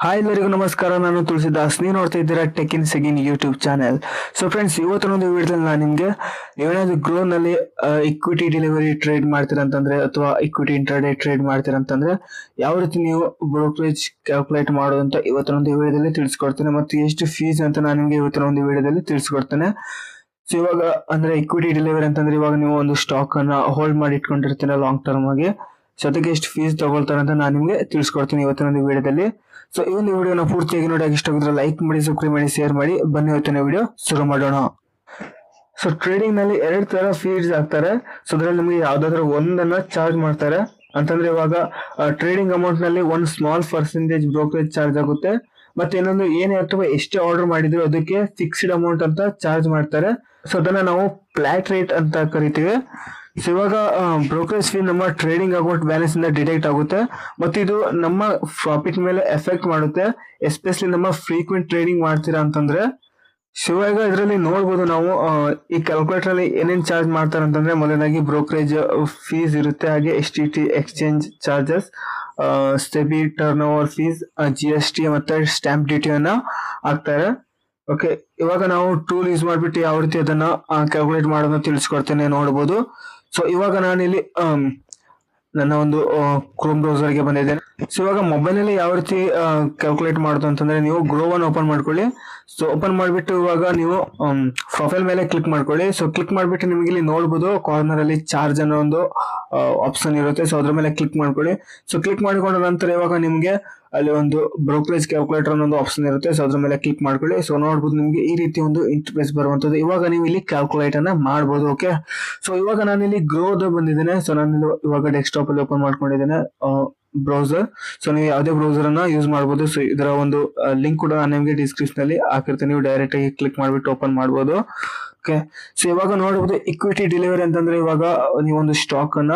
Hi ಎಲ್ಲರಿಗೂ ನಮಸ್ಕಾರ. ನಾನು ತುಳಸಿದಾಸ್. ನೀವು ನೋಡ್ತಾ ಇದ್ದೀರಾ ಟೆಕ್ ಇನ್ ಸೆಗಿನ್ ಯೂಟ್ಯೂಬ್ ಚಾನೆಲ್. ಸೊ ಫ್ರೆಂಡ್ಸ್, ಇವತ್ತೊಂದು ವಿಡಿಯೋದಲ್ಲಿ ನಾನು ನಿಮಗೆ ಏನಾದ್ರು ಗ್ರೋ ನಲ್ಲಿ ಇಕ್ವಿಟಿ ಡೆಲಿವರಿ ಟ್ರೇಡ್ ಮಾಡ್ತೀರಾ ಅಂತಂದ್ರೆ ಅಥವಾ ಇಕ್ವಿಟಿ ಇಂಟ್ರಾಡೇ ಟ್ರೇಡ್ ಮಾಡ್ತೀರಾ ಅಂತಂದ್ರೆ ಯಾವ ರೀತಿ ನೀವು ಬ್ರೋಕರೇಜ್ ಕ್ಯಾಲ್ಕುಲೇಟ್ ಮಾಡೋದು ಅಂತ ಇವತ್ತೊಂದು ವಿಡಿಯೋದಲ್ಲಿ ತಿಳಿಸ್ಕೊಡ್ತೇನೆ. ಮತ್ತು ಎಷ್ಟು ಫೀಸ್ ಅಂತ ನಾನು ನಿಮಗೆ ಇವತ್ತೊಂದು ವಿಡಿಯೋದಲ್ಲಿ ತಿಳಿಸ್ಕೊಡ್ತೇನೆ. ಸೊ ಇವಾಗ ಅಂದ್ರೆ ಇಕ್ವಿಟಿ ಡೆಲಿವರಿ ಅಂತಂದ್ರೆ ಇವಾಗ ನೀವು ಒಂದು ಸ್ಟಾಕ್ ಅನ್ನ ಹೋಲ್ಡ್ ಮಾಡಿ ಇಟ್ಕೊಂಡಿರ್ತೀರ ಲಾಂಗ್ ಟರ್ಮ್ ಆಗಿ. ಸೊ ಅದಕ್ಕೆ ಎಷ್ಟು ಫೀಸ್ ತಗೊಳ್ತಾರೆ ಅಂತ ನಾನು ನಿಮಗೆ ತಿಳಿಸ್ಕೊಡ್ತೀನಿ ಇವತ್ತಿನ ವಿಡಿಯೋದಲ್ಲಿ. ಸೊ ಈ ಒಂದು ವಿಡಿಯೋನ ಪೂರ್ತಿಯಾಗಿ ನೋಡಿ, ಇಷ್ಟ ಆಗಿದ್ರೆ ಲೈಕ್ ಮಾಡಿ, ಸಬ್ಸ್ಕ್ರೈಬ್ ಮಾಡಿ, ಶೇರ್ ಮಾಡಿ. ಬನ್ನಿ ಇವತ್ತಿನ ವಿಡಿಯೋ ಶುರು ಮಾಡೋಣ. ಸೊ ಟ್ರೇಡಿಂಗ್ ನಲ್ಲಿ ಎರಡು ತರ ಫೀಸ್ ಆಗ್ತಾರೆ. ಸೊ ಅದ್ರಲ್ಲಿ ನಿಮಗೆ ಯಾವ್ದಾದ್ರು ಒಂದನ್ನ ಚಾರ್ಜ್ ಮಾಡ್ತಾರೆ ಅಂತಂದ್ರೆ ಇವಾಗ ಟ್ರೇಡಿಂಗ್ ಅಮೌಂಟ್ ನಲ್ಲಿ ಒಂದು ಸ್ಮಾಲ್ ಪರ್ಸೆಂಟೇಜ್ ಬ್ರೋಕರೇಜ್ ಚಾರ್ಜ್ ಆಗುತ್ತೆ. ಮತ್ತೆ ಇನ್ನೊಂದು ಏನೇ ಅಥವಾ ಎಷ್ಟೇ ಆರ್ಡರ್ ಮಾಡಿದ್ರು ಅದಕ್ಕೆ ಫಿಕ್ಸ್ಡ್ ಅಮೌಂಟ್ ಅಂತ ಚಾರ್ಜ್ ಮಾಡ್ತಾರೆ. ಸೊ ಅದನ್ನ ನಾವು ಫ್ಲಾಟ್ ರೇಟ್ ಅಂತ ಕರಿತೀವಿ. ಸೊ ಇವಾಗ ಬ್ರೋಕರೇಜ್ ಫೀ ನಮ್ಮ ಟ್ರೇಡಿಂಗ್ ಅಕೌಂಟ್ ಬ್ಯಾಲೆನ್ಸ್ ಇಂದ ಡಿಡಕ್ಟ್ ಆಗುತ್ತೆ ಮತ್ತು ಇದು ನಮ್ಮ ಪ್ರಾಫಿಟ್ ಮೇಲೆ ಎಫೆಕ್ಟ್ ಮಾಡುತ್ತೆ, ಎಸ್ಪೆಷಲಿ ನಮ್ಮ ಫ್ರೀಕ್ವೆಂಟ್ ಟ್ರೇಡಿಂಗ್ ಮಾಡ್ತೀರಾ ಅಂತಂದ್ರೆ. ಸೊ ಇವಾಗ ಇದರಲ್ಲಿ ನೋಡ್ಬೋದು ನಾವು ಈ ಕ್ಯಾಲ್ಕುಲೇಟರ್ ಅಲ್ಲಿ ಏನೇನ್ ಚಾರ್ಜ್ ಮಾಡ್ತಾರೆ ಅಂತಂದ್ರೆ, ಮೊದಲನೇದಾಗಿ ಬ್ರೋಕರೇಜ್ ಫೀಸ್ ಇರುತ್ತೆ, ಹಾಗೆ STT exchange charges, SEBI turn over fees, GST ಮತ್ತೆ ಸ್ಟಾಂಪ್ ಡ್ಯೂಟಿ ಅನ್ನ ಹಾಕ್ತಾರೆ. ಓಕೆ, ಇವಾಗ ನಾವು ಟೂಲ್ ಯೂಸ್ ಮಾಡ್ಬಿಟ್ಟು ಯಾವ ರೀತಿ ಅದನ್ನ ಕ್ಯಾಲ್ಕುಲೇಟ್ ಮಾಡೋದನ್ನ ತಿಳಿಸ್ಕೊಡ್ತೇನೆ, ನೋಡಬಹುದು. ಸೊ ಇವಾಗ ನಾನಿಲ್ಲಿ ನನ್ನ ಒಂದು ಕ್ರೋಮ್ ಬ್ರೌಸರ್ ಗೆ ಬಂದಿದ್ದೇನೆ. ಸೊ ಇವಾಗ ಮೊಬೈಲ್ ಅಲ್ಲಿ ಯಾವ ರೀತಿ ಕ್ಯಾಲ್ಕುಲೇಟ್ ಮಾಡೋದು ಅಂತಂದ್ರೆ, ನೀವು ಗ್ರೋವನ್ ಓಪನ್ ಮಾಡ್ಕೊಳ್ಳಿ. ಸೊ ಓಪನ್ ಮಾಡ್ಬಿಟ್ಟು ಇವಾಗ ನೀವು ಪ್ರೊಫೈಲ್ ಮೇಲೆ ಕ್ಲಿಕ್ ಮಾಡ್ಕೊಳ್ಳಿ. ಸೊ ಕ್ಲಿಕ್ ಮಾಡ್ಬಿಟ್ಟು ನಿಮಗೆ ಇಲ್ಲಿ ನೋಡಬಹುದು ಕಾರ್ನರ್ ಅಲ್ಲಿ ಚಾರ್ಜ್ ಅನ್ನೋ ಒಂದು ಆಪ್ಷನ್ ಇರುತ್ತೆ. ಸೊ ಅದ್ರ ಮೇಲೆ ಕ್ಲಿಕ್ ಮಾಡ್ಕೊಳ್ಳಿ. ಸೊ ಕ್ಲಿಕ್ ಮಾಡಿಕೊಂಡ ನಂತರ ಇವಾಗ ನಿಮ್ಗೆ ಅಲ್ಲಿ ಒಂದು ಬ್ರೋಕರೇಜ್ ಕ್ಯಾಲ್ಕುಲೇಟರ್ ಅನ್ನೋ ಒಂದು ಆಪ್ಷನ್ ಇರುತ್ತೆ. ಸೊ ಅದ್ರ ಮೇಲೆ ಕ್ಲಿಕ್ ಮಾಡ್ಕೊಳ್ಳಿ. ಸೊ ನೋಡಬಹುದು ನಿಮ್ಗೆ ಈ ರೀತಿ ಒಂದು ಇಂಟರ್ಫೇಸ್ ಬರುವಂತದ್ದು. ಇವಾಗ ನೀವು ಇಲ್ಲಿ ಕ್ಯಾಲ್ಕುಲೇಟ್ ಅನ್ನ ಮಾಡಬಹುದು. ಓಕೆ, ಸೊ ಇವಾಗ ನಾನು ಇಲ್ಲಿ ಗ್ರೋದ ಬಂದಿದ್ದೇನೆ. ಸೊ ನಾನು ಇವಾಗ ಡೆಸ್ಕ್ಟಾಪ್ ಅಲ್ಲಿ ಓಪನ್ ಮಾಡ್ಕೊಂಡಿದ್ದೇನೆ ಬ್ರೌಸರ್. ಸೊ ನೀವು ಯಾವುದೇ ಬ್ರೌಸರ್ ಅನ್ನ ಯೂಸ್ ಮಾಡಬಹುದು. ಸೊ ಇದರ ಒಂದು ಲಿಂಕ್ ಕೂಡ ನಾನು ನಿಮಗೆ ಡಿಸ್ಕ್ರಿಪ್ಷನ್ ಅಲ್ಲಿ ಹಾಕಿರ್ತೀನಿ, ನೀವು ಡೈರೆಕ್ಟ್ ಆಗಿ ಕ್ಲಿಕ್ ಮಾಡಿಬಿಟ್ಟು ಓಪನ್ ಮಾಡಬಹುದು. ಓಕೆ, ಸೊ ಇವಾಗ ನೋಡಬಹುದು ಇಕ್ವಿಟಿ ಡೆಲಿವರಿ ಅಂತಂದ್ರೆ ಇವಾಗ ನೀವೊಂದು ಸ್ಟಾಕ್ ಅನ್ನ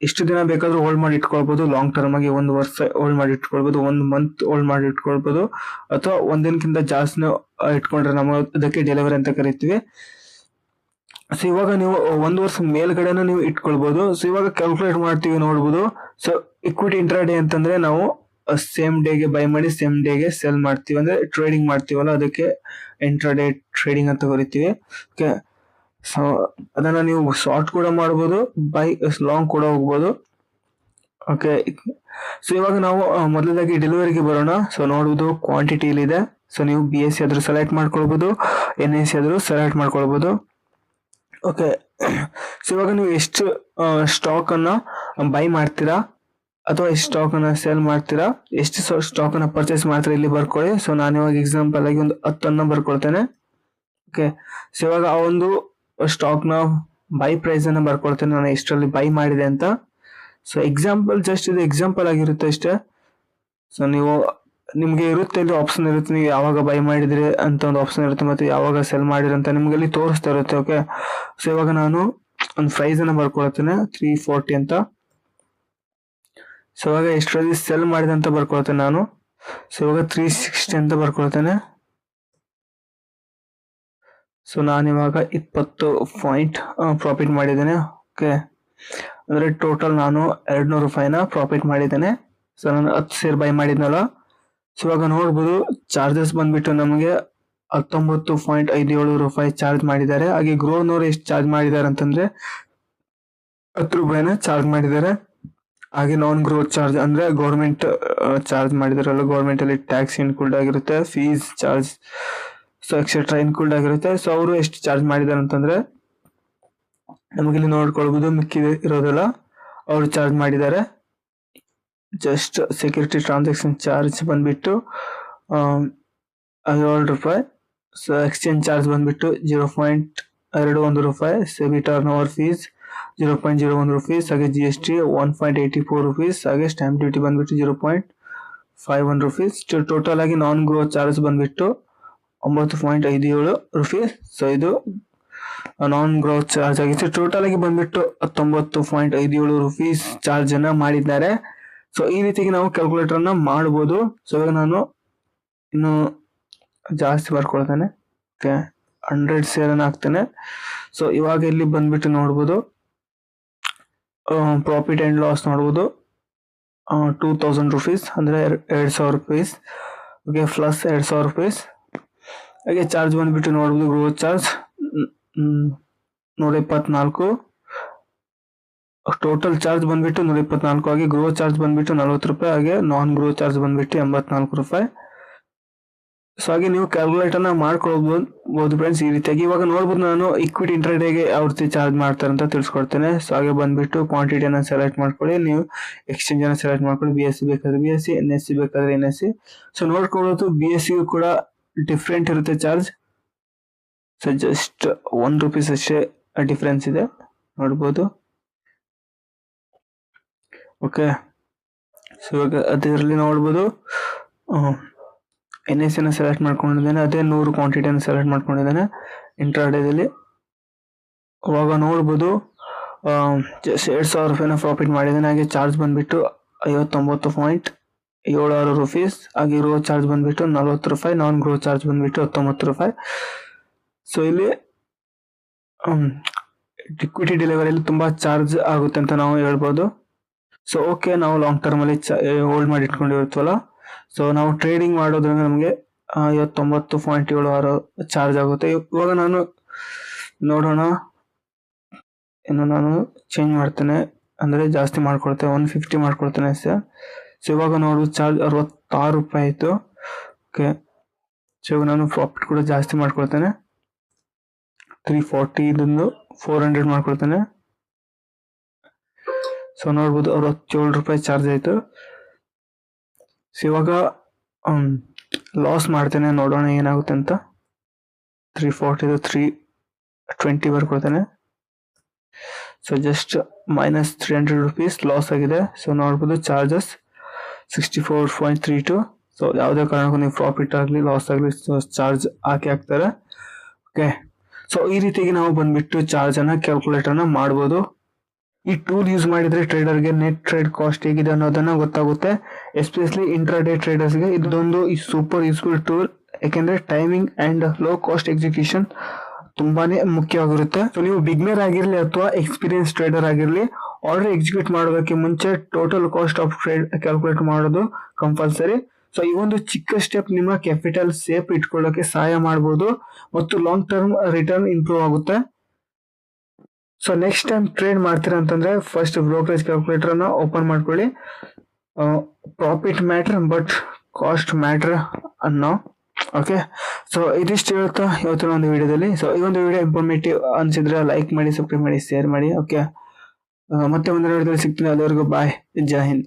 ಎಷ್ಟು ದಿನ ಬೇಕಾದ್ರೂ ಹೋಲ್ಡ್ ಮಾಡಿ ಇಟ್ಕೊಳ್ಬಹುದು. ಲಾಂಗ್ ಟರ್ಮ್ ಆಗಿ 1 ವರ್ಷ ಹೋಲ್ಡ್ ಮಾಡಿ ಇಟ್ಕೊಳ್ಬಹುದು, 1 ಮಂತ್ ಹೋಲ್ಡ್ ಮಾಡಿ ಇಟ್ಕೊಳ್ಬಹುದು, ಅಥವಾ ಒಂದಿನಕ್ಕಿಂತ ಜಾಸ್ತಿ ಇಟ್ಕೊಂಡ್ರೆ ನಾವು ಅದಕ್ಕೆ ಡೆಲಿವರಿ ಅಂತ ಕರಿತೀವಿ. ಸೊ ಇವಾಗ ನೀವು 1 ವರ್ಷ ಮೇಲ್ಗಡೆನ ನೀವು ಇಟ್ಕೊಳ್ಬಹುದು. ಸೊ ಇವಾಗ ಕ್ಯಾಲ್ಕುಲೇಟ್ ಮಾಡ್ತೀವಿ ನೋಡಬಹುದು. ಸೊ ಇಕ್ವಿಟಿ ಇಂಟ್ರಾಡೇ ಅಂತಂದ್ರೆ ನಾವು ಸೇಮ್ ಡೇಗೆ ಬೈ ಮಾಡಿ ಸೇಮ್ ಡೇಗೆ ಸೆಲ್ ಮಾಡ್ತೀವಿ, ಅಂದ್ರೆ ಟ್ರೇಡಿಂಗ್ ಮಾಡ್ತೀವಲ್ಲ ಅದಕ್ಕೆ ಇಂಟ್ರಾಡೇ ಟ್ರೇಡಿಂಗ್ ಅಂತ ಕರಿತೀವಿ. ಓಕೆ, ಸೊ ಅದನ್ನ ನೀವು ಶಾರ್ಟ್ ಕೂಡ ಮಾಡಬಹುದು, ಬೈ ಲಾಂಗ್ ಕೂಡ ಹೋಗ್ಬೋದು. ಓಕೆ, ಸೊ ಇವಾಗ ನಾವು ಮೊದಲದಾಗಿ ಡೆಲಿವರಿಗೆ ಬರೋಣ. ಸೊ ನೋಡುವುದು ಕ್ವಾಂಟಿಟಿ ಇದೆ. ಸೊ ನೀವು BSC ಆದ್ರೂ ಸೆಲೆಕ್ಟ್ ಮಾಡ್ಕೊಳ್ಬಹುದು, NSE ಆದ್ರೂ ಸೆಲೆಕ್ಟ್ ಮಾಡ್ಕೊಳ್ಬಹುದು. ಓಕೆ, ಸೊ ಇವಾಗ ನೀವು ಎಷ್ಟು ಸ್ಟಾಕ್ ಅನ್ನ ಬೈ ಮಾಡ್ತೀರಾ ಅಥವಾ ಎಷ್ಟು ಸ್ಟಾಕ್ ಅನ್ನ ಸೇಲ್ ಮಾಡ್ತೀರಾ, ಎಷ್ಟು ಸ್ಟಾಕ್ ಅನ್ನ ಪರ್ಚೇಸ್ ಮಾಡ್ತೀರಾ ಇಲ್ಲಿ ಬರ್ಕೊಳ್ಳಿ. ಸೊ ನಾನು ಇವಾಗ ಎಕ್ಸಾಂಪಲ್ ಆಗಿ ಒಂದು 10 ಅನ್ನ ಬರ್ಕೊಳ್ತೇನೆ. ಓಕೆ, ಸೊ ಇವಾಗ ಆ ಒಂದು ಸ್ಟಾಕ್ ನ ಬೈ ಪ್ರೈಸ್ ಅನ್ನ ಬರ್ಕೊಳ್ತೇನೆ, ನಾನು ಎಷ್ಟರಲ್ಲಿ ಬೈ ಮಾಡಿದೆ ಅಂತ. ಸೊ ಎಕ್ಸಾಂಪಲ್, ಜಸ್ಟ್ ಇದು ಎಕ್ಸಾಂಪಲ್ ಆಗಿರುತ್ತೆ ಅಷ್ಟೇ. ಸೊ ನಿಮ್ಗೆ ಇರುತ್ತೆ, ಇಲ್ಲಿ ಆಪ್ಷನ್ ಇರುತ್ತೆ, ನೀವು ಯಾವಾಗ ಬೈ ಮಾಡಿದ್ರಿ ಅಂತ ಒಂದು ಆಪ್ಷನ್ ಇರುತ್ತೆ, ಮತ್ತೆ ಯಾವಾಗ ಸೆಲ್ ಮಾಡಿರಿ ಅಂತ ನಿಮ್ಗೆ ಅಲ್ಲಿ ತೋರಿಸ್ತಾ ಇರುತ್ತೆ. ಓಕೆ, ಸೊ ಇವಾಗ ನಾನು ಒಂದು ಪ್ರೈಸ್ ಅನ್ನ ಬರ್ಕೊಳ್ತೇನೆ 340 ಅಂತ. ಸೊ ಇವಾಗ ಎಷ್ಟರಲ್ಲಿ ಸೆಲ್ ಮಾಡಿದೆ ಅಂತ ಬರ್ಕೊಳ್ತೇನೆ ನಾನು. ಸೊ ಇವಾಗ 360 ಅಂತ ಬರ್ಕೊಳ್ತೇನೆ. ಸೊ ನಾನಿವಾಗ 20 ಪಾಯಿಂಟ್ ಪ್ರಾಫಿಟ್ ಮಾಡಿದ್ದೇನೆ. ಓಕೆ, ಅಂದ್ರೆ ಟೋಟಲ್ ನಾನು 200 ರೂಪಾಯಿನ ಪ್ರಾಫಿಟ್ ಮಾಡಿದ್ದೇನೆ. ಸೊ ನಾನು 10 ಶೇರ್ ಬೈ ಮಾಡಿದ್ನಲ್ಲ. ಸೊ ಇವಾಗ ನೋಡ್ಬೋದು ಚಾರ್ಜಸ್ ಬಂದ್ಬಿಟ್ಟು ನಮಗೆ 19.57 ರೂಪಾಯಿ ಚಾರ್ಜ್ ಮಾಡಿದ್ದಾರೆ. ಹಾಗೆ ಗ್ರೋನವ್ರು ಎಷ್ಟು ಚಾರ್ಜ್ ಮಾಡಿದ್ದಾರೆ ಅಂತಂದ್ರೆ 10 ರೂಪಾಯಿನ ಚಾರ್ಜ್ ಮಾಡಿದ್ದಾರೆ. ಹಾಗೆ ನಾನ್ ಗ್ರೋತ್ ಚಾರ್ಜ್ ಅಂದ್ರೆ ಗೌರ್ಮೆಂಟ್ ಚಾರ್ಜ್ ಮಾಡಿದಾರಲ್ಲ, ಗೌರ್ಮೆಂಟ್ ಅಲ್ಲಿ ಟ್ಯಾಕ್ಸ್ ಇನ್ಕ್ಲೂಡ್ ಆಗಿರುತ್ತೆ, fees charge so etcetera include ಆಗಿರುತ್ತೆ. ಸೊ ಅವರು ಎಷ್ಟು ಚಾರ್ಜ್ ಮಾಡಿದಾರೆ ಅಂತಂದ್ರೆ ನಮಗಿಲ್ಲಿ ನೋಡ್ಕೊಳ್ಬಹುದು, ಮಿಕ್ಕಿದೆ ಇರೋದೆಲ್ಲ ಅವರು ಚಾರ್ಜ್ ಮಾಡಿದ್ದಾರೆ. ಜಸ್ಟ್ ಸೆಕ್ಯೂರಿಟಿ ಟ್ರಾನ್ಸಾಕ್ಷನ್ ಚಾರ್ಜ್ ಬಂದ್ಬಿಟ್ಟು 7 ರೂಪಾಯಿ. ಸೊ ಎಕ್ಸ್ಚೇಂಜ್ ಚಾರ್ಜ್ ಬಂದ್ಬಿಟ್ಟು 0.21 ರೂಪಾಯಿ, SEBI turn over fees 0.01 rupees, ಹಾಗೆ GST 1.84 ರುಪೀಸ್, ಹಾಗೆ ಸ್ಟಾಂಪ್ ಡ್ಯೂಟಿ ಬಂದ್ಬಿಟ್ಟು 0.51 ರುಪೀಸ್. ಟೋಟಲ್ ಆಗಿ ನಾನ್ ಗ್ರೋತ್ ಚಾರ್ಜ್ ಬಂದ್ಬಿಟ್ಟು 9.57 ರುಪೀಸ್. ಸೊ ಇದು ನಾನ್ ಗ್ರೋತ್ ಚಾರ್ಜ್ ಆಗಿತ್ತು. ಟೋಟಲ್ ಆಗಿ ಬಂದ್ಬಿಟ್ಟು 19.57 ರುಪೀಸ್ ಚಾರ್ಜ್ ಅನ್ನ ಮಾಡಿದ್ದಾರೆ. ಸೊ ಈ ರೀತಿಗೆ ನಾವು ಕ್ಯಾಲ್ಕುಲೇಟರ್ ಅನ್ನ ಮಾಡಬಹುದು. ಸೊ ಇವಾಗ ನಾನು ಇನ್ನು ಜಾಸ್ತಿ ಬರ್ಕೊಳ್ತೇನೆ. ಓಕೆ, 100 ಶೇರ್ ಅನ್ನ ಹಾಕ್ತೇನೆ. ಸೊ ಇವಾಗ ಇಲ್ಲಿ ಬಂದ್ಬಿಟ್ಟು ನೋಡ್ಬೋದು ಪ್ರಾಫಿಟ್ ಅಂಡ್ ಲಾಸ್ ನೋಡ್ಬೋದು. ₹2,000 ಅಂದ್ರೆ ₹2,000. Okay, plus ₹2,000. ಹಾಗೆ ಚಾರ್ಜ್ ಬಂದ್ಬಿಟ್ಟು ನೋಡ್ಬೋದು, ಗ್ರೋತ್ ಚಾರ್ಜ್ 124, ಟೋಟಲ್ ಚಾರ್ಜ್ ಬಂದ್ಬಿಟ್ಟು 124, ಹಾಗೆ ಗ್ರೋ ಚಾರ್ಜ್ ಬಂದ್ಬಿಟ್ಟು ₹40, ಹಾಗೆ ನಾನ್ ಗ್ರೋ ಚಾರ್ಜ್ ಬಂದ್ಬಿಟ್ಟು ₹84. ಸೊ ಹಾಗೆ ನೀವು ಕ್ಯಾಲ್ಕುಲೇಟ್ ಅನ್ನ ಮಾಡ್ಕೊಳ್ಬಹುದು ಫ್ರೆಂಡ್ಸ್. ಈ ರೀತಿಯಾಗಿ ಇವಾಗ ನೋಡ್ಬೋದು, ನಾನು ಇಕ್ವಿಟಿ ಇಂಟ್ರಾಡೇಗೆ ಯಾವ ರೀತಿ ಚಾರ್ಜ್ ಮಾಡ್ತಾರೆ ಅಂತ ತಿಳಿಸ್ಕೊಡ್ತೇನೆ. ಸೊ ಹಾಗೆ ಬಂದ್ಬಿಟ್ಟು ಕ್ವಾಂಟಿಟಿಯನ್ನು ಸೆಲೆಕ್ಟ್ ಮಾಡ್ಕೊಳ್ಳಿ, ನೀವು ಎಕ್ಸ್ಚೇಂಜ್ ಅನ್ನು ಸೆಲೆಕ್ಟ್ ಮಾಡ್ಕೊಳ್ಳಿ. BSC ಬೇಕಾದ್ರೆ BSC, NSC ಬೇಕಾದ್ರೆ NSC. ಸೊ ನೋಡ್ಕೊಳ್ಳೋದು BSC ಕೂಡ ಡಿಫ್ರೆಂಟ್ ಇರುತ್ತೆ ಚಾರ್ಜ್. ಸೊ ಜಸ್ಟ್ ₹1 ಅಷ್ಟೇ ಡಿಫ್ರೆನ್ಸ್ ಇದೆ, ನೋಡ್ಬೋದು. ಓಕೆ, ಸೊ ಇವಾಗ ಅದರಲ್ಲಿ ನೋಡ್ಬೋದು NSC ನ ಸೆಲೆಕ್ಟ್ ಮಾಡ್ಕೊಂಡಿದ್ದೇನೆ, ಅದೇ 100 ಕ್ವಾಂಟಿಟಿಯನ್ನು ಸೆಲೆಕ್ಟ್ ಮಾಡ್ಕೊಂಡಿದ್ದೇನೆ ಇಂಟ್ರಾಡೇದಲ್ಲಿ. ಅವಾಗ ನೋಡ್ಬೋದು ₹2,000 ಪ್ರಾಫಿಟ್ ಮಾಡಿದ್ದೇನೆ. ಹಾಗೆ ಚಾರ್ಜ್ ಬಂದ್ಬಿಟ್ಟು ₹59.76, ಹಾಗೆ ಗ್ರೋ ಚಾರ್ಜ್ ಬಂದ್ಬಿಟ್ಟು ₹40, ನಾನ್ ಗ್ರೋ ಚಾರ್ಜ್ ಬಂದ್ಬಿಟ್ಟು ₹19. ಸೊ ಇಲ್ಲಿ ಇಕ್ವಿಟಿ ಡೆಲಿವರಿಯಲ್ಲಿ ತುಂಬಾ ಚಾರ್ಜ್ ಆಗುತ್ತೆ ಅಂತ ನಾವು ಹೇಳ್ಬೋದು. ಸೊ ಓಕೆ, ನಾವು ಲಾಂಗ್ ಟರ್ಮ್ ಅಲ್ಲಿ ಹೋಲ್ಡ್ ಮಾಡಿ ಇಟ್ಕೊಂಡಿರ್ತೀವಲ್ಲ, ಸೊ ನಾವು ಟ್ರೇಡಿಂಗ್ ಮಾಡೋದ್ರಿಂದ ನಮಗೆ 59.76 ಚಾರ್ಜ್ ಆಗುತ್ತೆ. ಇವಾಗ ನಾನು ನೋಡೋಣ, ಇನ್ನು ನಾನು ಚೇಂಜ್ ಮಾಡ್ತೇನೆ, ಅಂದ್ರೆ ಜಾಸ್ತಿ ಮಾಡ್ಕೊಳ್ತೇನೆ, 150 ಮಾಡ್ಕೊಳ್ತೇನೆ ಅಷ್ಟೇ. ಸೊ ಇವಾಗ ನೋಡು ಚಾರ್ಜ್ ₹66 ಆಯ್ತು. ಓಕೆ, ಸೊ ಇವಾಗ ನಾನು ಪ್ರಾಫಿಟ್ ಕೂಡ ಜಾಸ್ತಿ ಮಾಡ್ಕೊಳ್ತೇನೆ, 340 ಇದೊಂದು 400 ಮಾಡ್ಕೊಳ್ತೇನೆ. ಸೊ ನೋಡ್ಬೋದು ₹67 ಚಾರ್ಜ್ ಆಯ್ತು. ಸೊ ಇವಾಗ ಲಾಸ್ ಮಾಡ್ತೇನೆ, ನೋಡೋಣ ಏನಾಗುತ್ತೆ ಅಂತ. 340 320 ಬರ್ಕೊಳ್ತೇನೆ. ಸೊ ಜಸ್ಟ್ -300 ಲಾಸ್ ಆಗಿದೆ. ಸೊ ನೋಡ್ಬೋದು ಚಾರ್ಜಸ್ 64.32. ಸೊ ಯಾವುದೇ ಕಾರಣಕ್ಕೂ ನೀವು ಪ್ರಾಫಿಟ್ ಆಗಲಿ ಲಾಸ್ ಆಗಲಿ ಚಾರ್ಜ್ ಹಾಕ್ತಾರೆ. ಓಕೆ, ಸೊ ಈ ರೀತಿಯಾಗಿ ನಾವು ಬಂದ್ಬಿಟ್ಟು ಚಾರ್ಜ್ ಅನ್ನ ಕ್ಯಾಲ್ಕುಲೇಟ್ ಅನ್ನ ಮಾಡ್ಬೋದು. ಈ ಟೂಲ್ ಯೂಸ್ ಮಾಡಿದ್ರೆ ಟ್ರೇಡರ್ಗೆ ನೆಟ್ ಟ್ರೇಡ್ ಕಾಸ್ಟ್ ಹೇಗಿದೆ ಅನ್ನೋದನ್ನ ಗೊತ್ತಾಗುತ್ತೆ. ಎಸ್ಪೆಷಲಿ ಇಂಟ್ರಾಡೇ ಟ್ರೇಡರ್ಸ್ಗೆ ಇದೊಂದು ಸೂಪರ್ ಯೂಸ್ಫುಲ್ ಟೂಲ್, ಯಾಕೆಂದ್ರೆ timing and low cost execution ತುಂಬಾನೇ ಮುಖ್ಯವಾಗಿರುತ್ತೆ. ಸೊ ನೀವು ಬಿಗ್ನರ್ ಆಗಿರ್ಲಿ ಅಥವಾ ಎಕ್ಸ್ಪೀರಿಯನ್ಸ್ ಟ್ರೇಡರ್ ಆಗಿರ್ಲಿ, ಆರ್ಡರ್ ಎಕ್ಸಿಕ್ಯೂಟ್ ಮಾಡೋದಕ್ಕೆ ಮುಂಚೆ total cost of trade calculate ಮಾಡೋದು ಕಂಪಲ್ಸರಿ. ಸೊ ಈ ಒಂದು ಚಿಕ್ಕ ಸ್ಟೆಪ್ ನಿಮ್ಮ ಕ್ಯಾಪಿಟಲ್ ಸೇಫ್ ಇಟ್ಕೊಳ್ಳೋಕೆ ಸಹಾಯ ಮಾಡಬಹುದು ಮತ್ತು ಲಾಂಗ್ ಟರ್ಮ್ ರಿಟರ್ನ್ ಇಂಪ್ರೂವ್ ಆಗುತ್ತೆ. ಸೊ ನೆಕ್ಸ್ಟ್ ಟೈಮ್ ಟ್ರೇಡ್ ಮಾಡ್ತೀರಾ ಅಂತಂದ್ರೆ ಫಸ್ಟ್ ಬ್ರೋಕರೇಜ್ ಕ್ಯಾಲ್ಕುಲೇಟರ್ ಅನ್ನ ಓಪನ್ ಮಾಡ್ಕೊಳ್ಳಿ. Profit matter but cost matter ಅನ್ನೋ. ಓಕೆ, ಸೊ ಇದಿಷ್ಟು ಹೇಳ್ತಾ ಇವತ್ತಿನ ಒಂದು ವಿಡಿಯೋದಲ್ಲಿ. ಸೊ ಈ ಒಂದು ವಿಡಿಯೋ ಇನ್ಫಾರ್ಮೇಟಿವ್ ಅನ್ಸಿದ್ರೆ ಲೈಕ್ ಮಾಡಿ, ಸಬ್ಸ್ಕ್ರೈಬ್ ಮಾಡಿ, ಶೇರ್ ಮಾಡಿ. ಓಕೆ, ಮತ್ತೆ ಮುಂದಿನ ವಿಡಿಯೋದಲ್ಲಿ ಸಿಗ್ತೀನಿ. ಅಲ್ಲಿವರೆಗೂ ಬಾಯ್, ಜೈ ಹಿಂದ್.